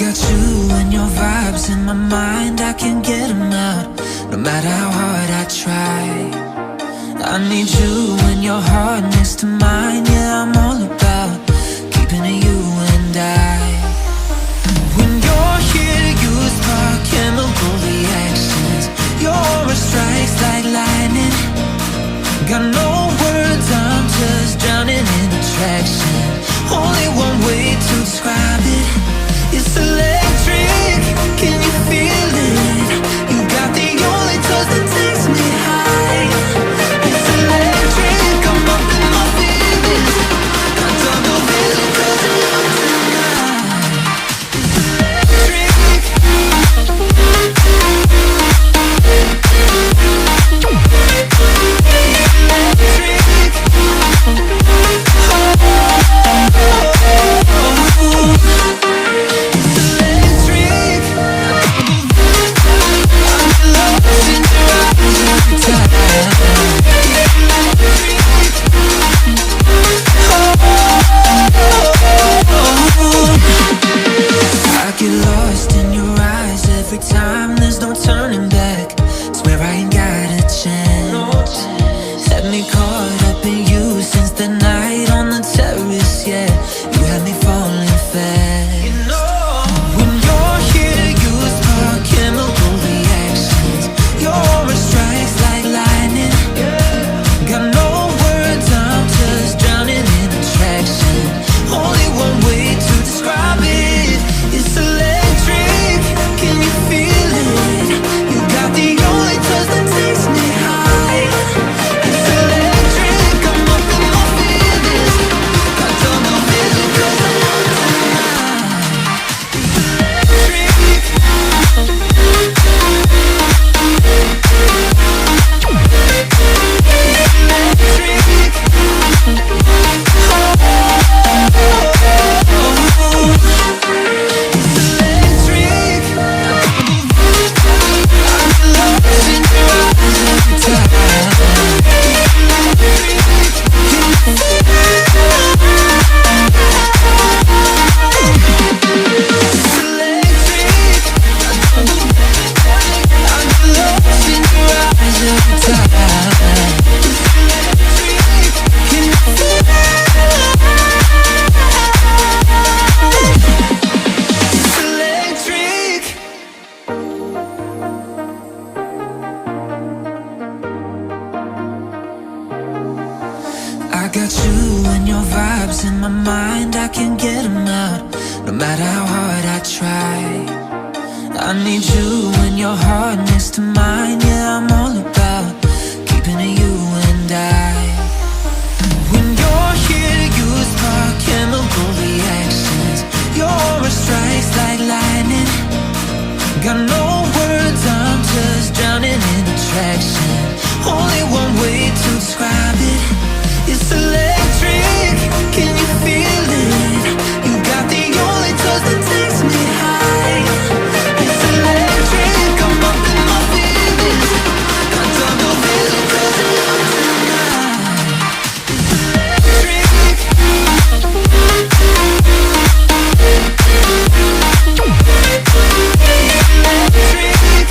got you and your vibes in my mind, I can't get them out, no matter how hard I try. I need you and your heart next to mine, yeah, I'm all about keeping it you and I. When you're here, you spark chemical reactions. Your aura strikes like lightning. Got no words, I'm just drowning in attraction. Only one way to describe it. It's electric, can you feel it? You got the only touch that takes me high. It's electric, I'm up in my feelings. Got double vision 'cause I'm up tonight. It's electric. I get lost in your eyes every time, there's no turning back. Swear I ain't got a chance. Had me caught up in you since the night on the terrace, yeah. You had me falling fast. When you're here, you spark chemical reactions. Your aura strikes like lightning. Got no words, I'm just drowning in attraction. Only one way to describe it. It's electric, can you feel it? You got the only touch that takes me high. It's electric, I'm up in my feelings. Got double vision 'cause I'm up tonight. It's electric. I got you and your vibes in my mind, I can't get them out, no matter how hard I try. I need you and your heart next to mine, yeah, I'm all about keeping it you and I. When you're here, you spark chemical reactions. Your aura strikes like lightning. Got no words, I'm just drowning in attraction. Only one way to describe it. It's electric, can you feel it? You got the only touch that takes me high. It's electric, I'm up in my feelings. Got double vision 'cause I'm up tonight. It's electric. Electric.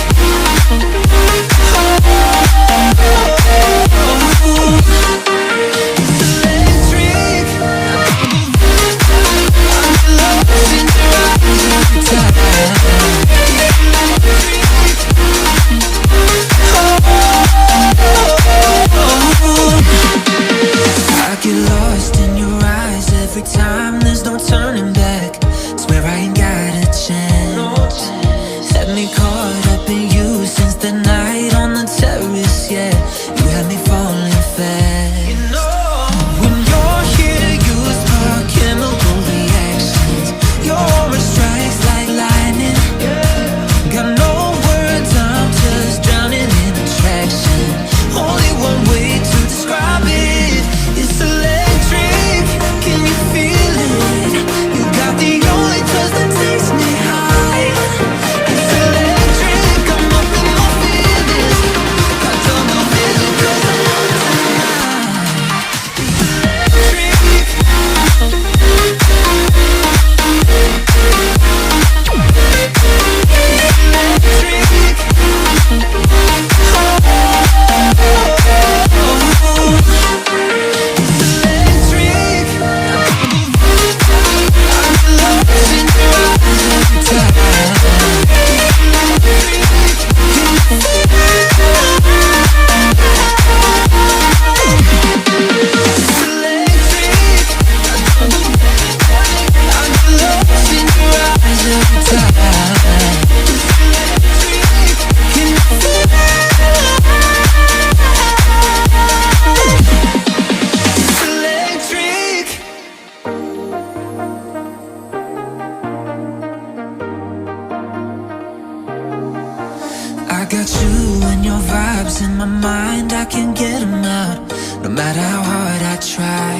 no matter how hard I try.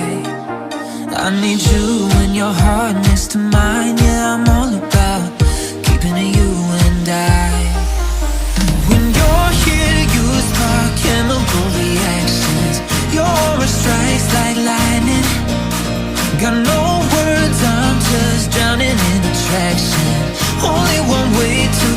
I need you when your heart next to mine. Yeah, I'm all about keeping it you and I. When you're here, you spark chemical reactions. Your aura strikes like lightning. Got no words, I'm just drowning in attraction. Only one way to